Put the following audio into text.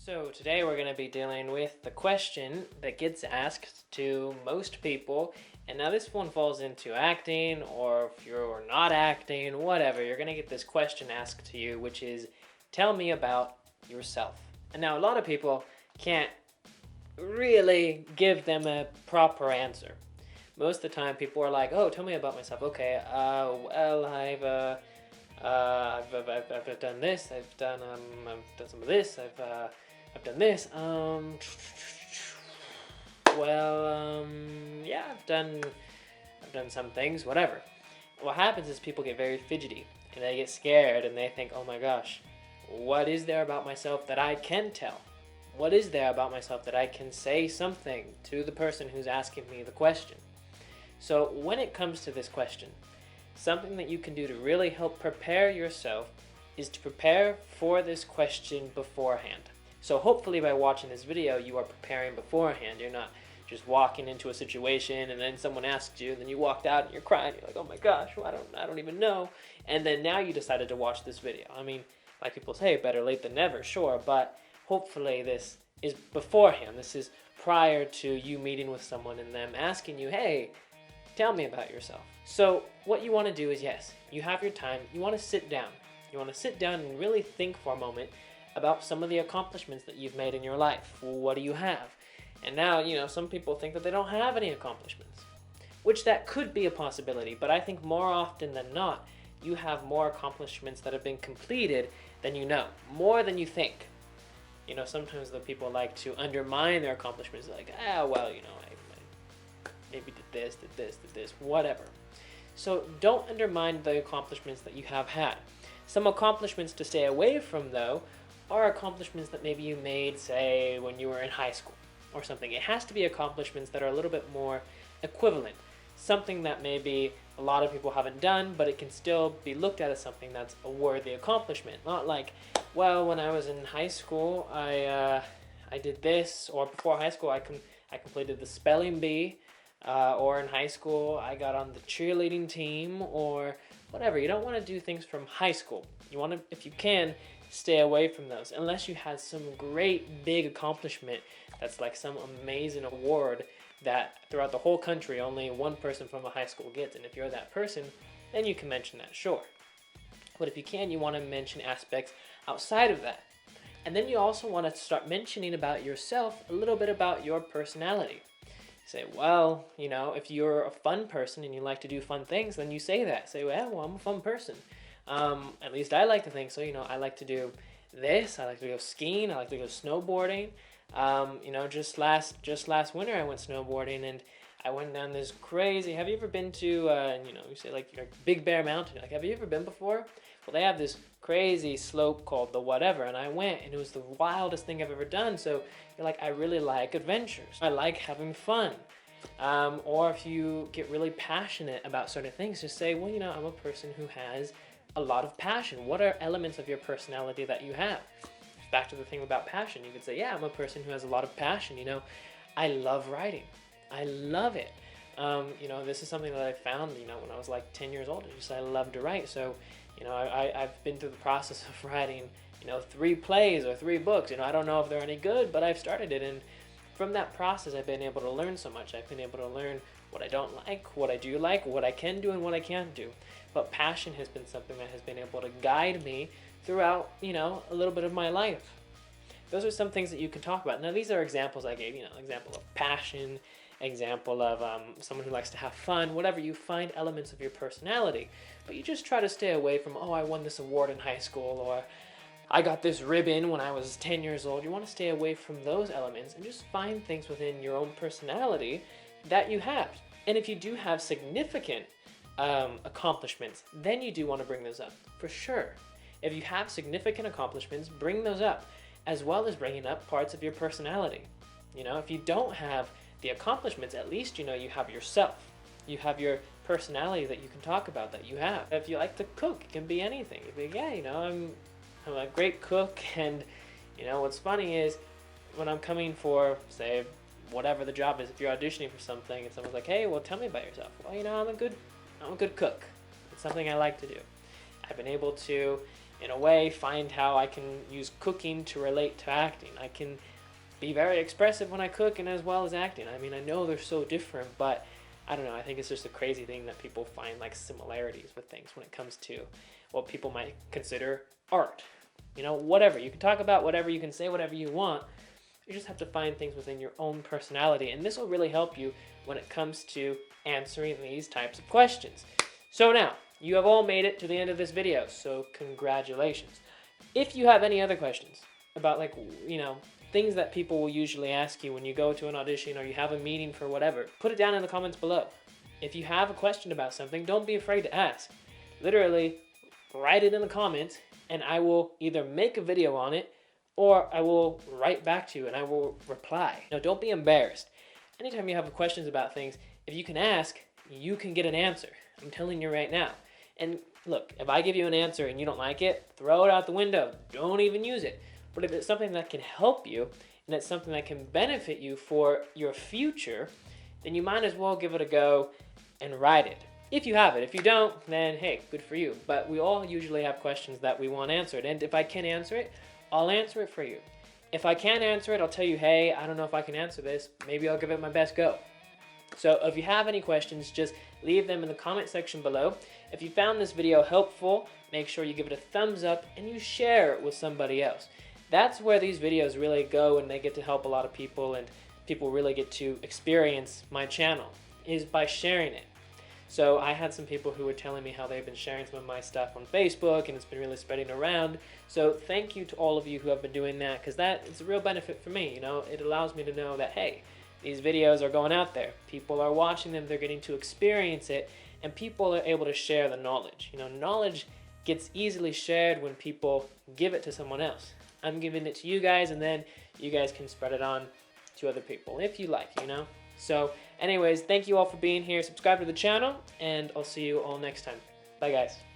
So today we're going to be dealing with the question that gets asked to most people. And now this one falls into acting, or if you're not acting, whatever, you're going to get this question asked to you, which is, tell me about yourself. And now a lot of people can't really give them a proper answer. Most of the time people are like, oh, tell me about myself. Okay, well, I've done this. I've done some of this. I've done this. Yeah, I've done some things. Whatever. What happens is people get very fidgety and they get scared and they think, oh my gosh, what is there about myself that I can tell? What is there about myself that I can say something to the person who's asking me the question? So when it comes to this question, something that you can do to really help prepare yourself is to prepare for this question beforehand. So hopefully by watching this video, you are preparing beforehand. You're not just walking into a situation and then someone asks you and then you walked out and you're crying. You're like, oh my gosh, well, I don't even know. And then now you decided to watch this video. I mean, like people say, better late than never, sure. But hopefully this is beforehand. This is prior to you meeting with someone and them asking you, hey, tell me about yourself. So what you want to do is, yes, you have your time. You want to sit down. You want to sit down and really think for a moment about some of the accomplishments that you've made in your life. What do you have? And now, some people think that they don't have any accomplishments, which that could be a possibility. But I think more often than not, you have more accomplishments that have been completed than you know, more than you think. Sometimes the people like to undermine their accomplishments, like, I maybe did this, whatever. So don't undermine the accomplishments that you have had. Some accomplishments to stay away from, though, are accomplishments that maybe you made, say, when you were in high school or something. It has to be accomplishments that are a little bit more equivalent. Something that maybe a lot of people haven't done, but it can still be looked at as something that's a worthy accomplishment. Not like, well, when I was in high school, I did this, or before high school, I completed the spelling bee, or in high school, I got on the cheerleading team, or whatever. You don't want to do things from high school. You want to, if you can, stay away from those, unless you had some great big accomplishment that's like some amazing award that throughout the whole country only one person from a high school gets. And if you're that person, then you can mention that, sure. But if you can, you want to mention aspects outside of that. And then you also want to start mentioning about yourself, a little bit about your personality. Say, well, if you're a fun person and you like to do fun things, then you say that. Say, well, I'm a fun person. At least I like to think so. I like to do this. I like to go skiing. I like to go snowboarding. Just last winter I went snowboarding and I went down this crazy. Have you ever been to? You say like Big Bear Mountain. Like, have you ever been before? Well, they have this crazy slope called the whatever, and I went, and it was the wildest thing I've ever done. So you're like, I really like adventures. I like having fun. Or if you get really passionate about certain things, just say, well, I'm a person who has a lot of passion. What are elements of your personality that you have? Back to the thing about passion, you could say, yeah, I'm a person who has a lot of passion. I love writing. I love it. This is something that I found, when I was like 10 years old. I love to write. So, I've been through the process of writing, 3 plays or 3 books. I don't know if they're any good, but I've started it. And from that process, I've been able to learn so much. I've been able to learn what I don't like, what I do like, what I can do, and what I can't do. But passion has been something that has been able to guide me throughout, a little bit of my life. Those are some things that you can talk about. Now, these are examples I gave, example of passion, example of someone who likes to have fun, whatever. You find elements of your personality, but you just try to stay away from, I won this award in high school, or I got this ribbon when I was 10 years old. You want to stay away from those elements and just find things within your own personality that you have. And if you do have significant accomplishments, then you do want to bring those up, for sure. If you have significant accomplishments, bring those up, as well as bringing up parts of your personality. If you don't have the accomplishments, at least you have yourself. You have your personality that you can talk about, that you have. If you like to cook, it can be anything. You be, I'm a great cook, and what's funny is when I'm coming for, say, whatever the job is, if you're auditioning for something and someone's like, hey, well, tell me about yourself. Well, I'm a good cook. It's something I like to do. I've been able to in a way, find how I can use cooking to relate to acting. I can be very expressive when I cook and as well as acting. I mean, I know they're so different, but I don't know. I think it's just a crazy thing that people find like similarities with things when it comes to what people might consider art. You know, whatever. You can talk about whatever, you can say whatever you want. You just have to find things within your own personality, and this will really help you when it comes to answering these types of questions. So now, you have all made it to the end of this video, so congratulations. If you have any other questions about, like, you know, things that people will usually ask you when you go to an audition or you have a meeting for whatever, put it down in the comments below. If you have a question about something, don't be afraid to ask. Literally, write it in the comments, and I will either make a video on it or I will write back to you and I will reply. Now, don't be embarrassed. Anytime you have questions about things, if you can ask, you can get an answer. I'm telling you right now. And look, if I give you an answer and you don't like it, throw it out the window. Don't even use it. But if it's something that can help you and it's something that can benefit you for your future, then you might as well give it a go and write it. If you have it. If you don't, then hey, good for you. But we all usually have questions that we want answered. And if I can answer it, I'll answer it for you. If I can't answer it, I'll tell you, hey, I don't know if I can answer this. Maybe I'll give it my best go. So if you have any questions, just leave them in the comment section below. If you found this video helpful, make sure you give it a thumbs up and you share it with somebody else. That's where these videos really go and they get to help a lot of people and people really get to experience my channel, is by sharing it. So I had some people who were telling me how they've been sharing some of my stuff on Facebook and it's been really spreading around. So thank you to all of you who have been doing that, because that is a real benefit for me. You know, it allows me to know that, hey, these videos are going out there. People are watching them, they're getting to experience it, and people are able to share the knowledge. You know, knowledge gets easily shared when people give it to someone else. I'm giving it to you guys, and then you guys can spread it on to other people if you like, you know. So anyways, thank you all for being here. Subscribe to the channel, and I'll see you all next time. Bye, guys.